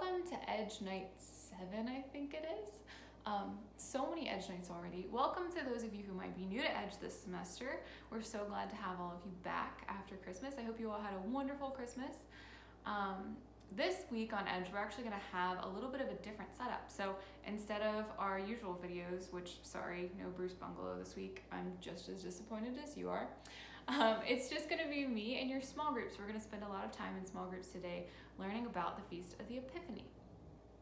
Welcome to Edge Night 7, I think it is. So many Edge Nights already. Welcome to those of you who might be new to Edge this semester. We're so glad to have all of you back after Christmas. I hope you all had a wonderful Christmas. This week on Edge, we're actually going to have a little bit of a different setup. So instead of our usual videos, which, sorry, no Bruce Bungalow this week, I'm just as disappointed as you are. It's just going to be me and your small groups. We're going to spend a lot of time in small groups today learning about the Feast of the Epiphany.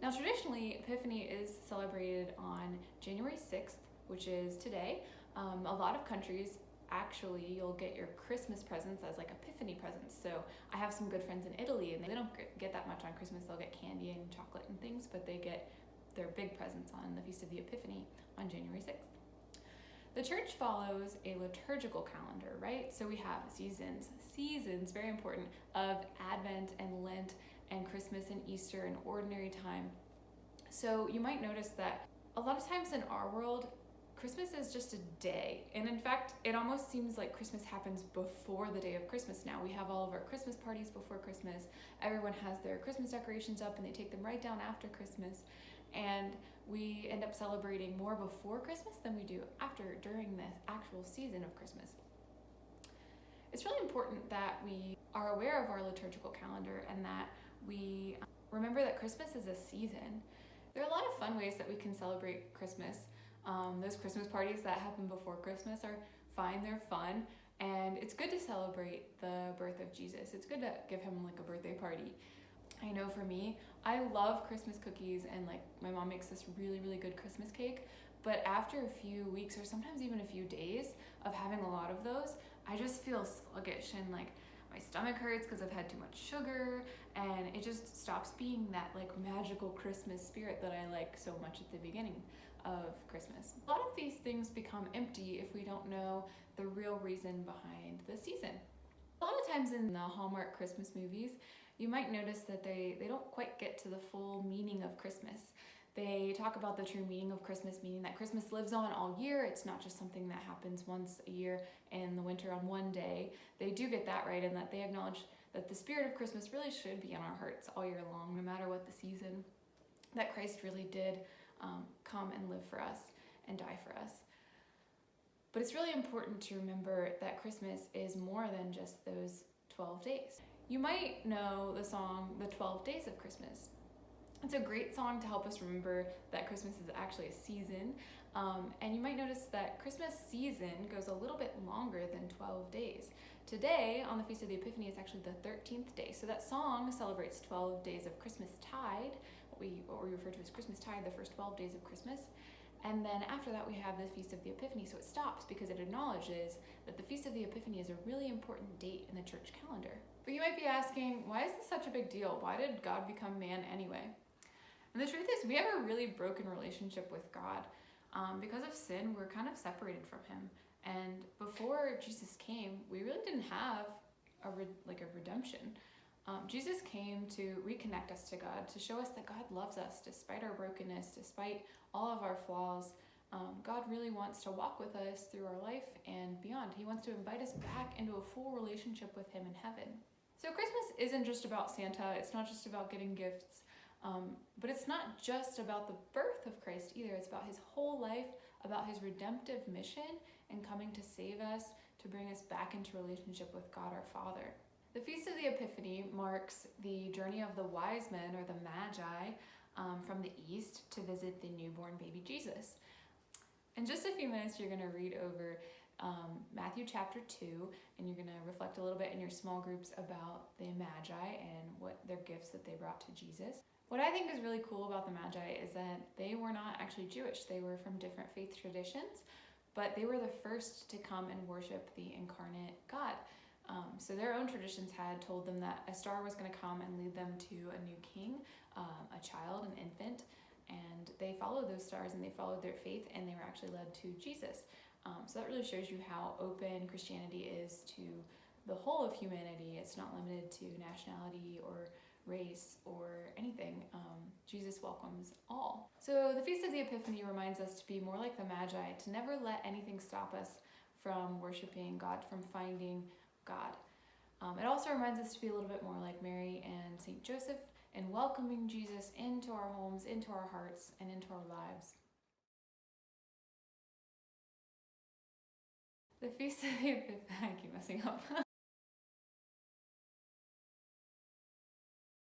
Now, traditionally, Epiphany is celebrated on January 6th, which is today. A lot of countries, actually, you'll get your Christmas presents as like Epiphany presents. So I have some good friends in Italy, and they don't get that much on Christmas. They'll get candy and chocolate and things, but they get their big presents on the Feast of the Epiphany on January 6th. The church follows a liturgical calendar, right? So we have seasons, very important, of Advent and Lent and Christmas and Easter and ordinary time. So you might notice that a lot of times in our world, Christmas is just a day. And in fact, it almost seems like Christmas happens before the day of Christmas now. We have all of our Christmas parties before Christmas. Everyone has their Christmas decorations up and they take them right down after Christmas. And we end up celebrating more before Christmas than we do during the actual season of Christmas. It's really important that we are aware of our liturgical calendar and that we remember that Christmas is a season. There are a lot of fun ways that we can celebrate Christmas. Those Christmas parties that happen before Christmas are fine, they're fun, and it's good to celebrate the birth of Jesus. It's good to give him like a birthday party. I know for me, I love Christmas cookies, and like my mom makes this really, really good Christmas cake, but after a few weeks or sometimes even a few days of having a lot of those, I just feel sluggish and like my stomach hurts because I've had too much sugar, and it just stops being that like magical Christmas spirit that I like so much at the beginning of Christmas. A lot of these things become empty if we don't know the real reason behind the season. A lot of times in the Hallmark Christmas movies, you might notice that they don't quite get to the full meaning of Christmas. They talk about the true meaning of Christmas, meaning that Christmas lives on all year. It's not just something that happens once a year in the winter on one day. They do get that right, and that they acknowledge that the spirit of Christmas really should be in our hearts all year long, no matter what the season, that Christ really did come and live for us and die for us. But it's really important to remember that Christmas is more than just those 12 days. You might know the song, The 12 Days of Christmas. It's a great song to help us remember that Christmas is actually a season. And you might notice that Christmas season goes a little bit longer than 12 days. Today, on the Feast of the Epiphany, is actually the 13th day. So that song celebrates 12 days of Christmas tide, what we refer to as Christmas tide, the first 12 days of Christmas. And then after that, we have the Feast of the Epiphany. So it stops because it acknowledges that the Feast of the Epiphany is a really important date in the church calendar. But you might be asking, why is this such a big deal? Why did God become man anyway? And the truth is, we have a really broken relationship with God. Because of sin, we're kind of separated from him. And before Jesus came, we really didn't have a redemption. Jesus came to reconnect us to God, to show us that God loves us despite our brokenness, despite all of our flaws. God really wants to walk with us through our life and beyond. He wants to invite us back into a full relationship with him in heaven. So Christmas isn't just about Santa. It's not just about getting gifts. But it's not just about the birth of Christ either. It's about his whole life, about his redemptive mission and coming to save us, to bring us back into relationship with God our Father. The Feast of the Epiphany marks the journey of the wise men, or the Magi, from the east to visit the newborn baby Jesus. In just a few minutes, you're going to read over Matthew chapter 2, and you're going to reflect a little bit in your small groups about the Magi and what their gifts that they brought to Jesus. What I think is really cool about the Magi is that they were not actually Jewish. They were from different faith traditions, but they were the first to come and worship the incarnate God. So their own traditions had told them that a star was going to come and lead them to a new king, a child, an infant, and they followed those stars and they followed their faith, and they were actually led to Jesus. So that really shows you how open Christianity is to the whole of humanity. It's not limited to nationality or race or anything. Jesus welcomes all. So the Feast of the Epiphany reminds us to be more like the Magi, to never let anything stop us from worshiping God, from finding God. It also reminds us to be a little bit more like Mary and St. Joseph and welcoming Jesus into our homes, into our hearts, and into our lives. The Feast of the Epiphany, I keep messing up.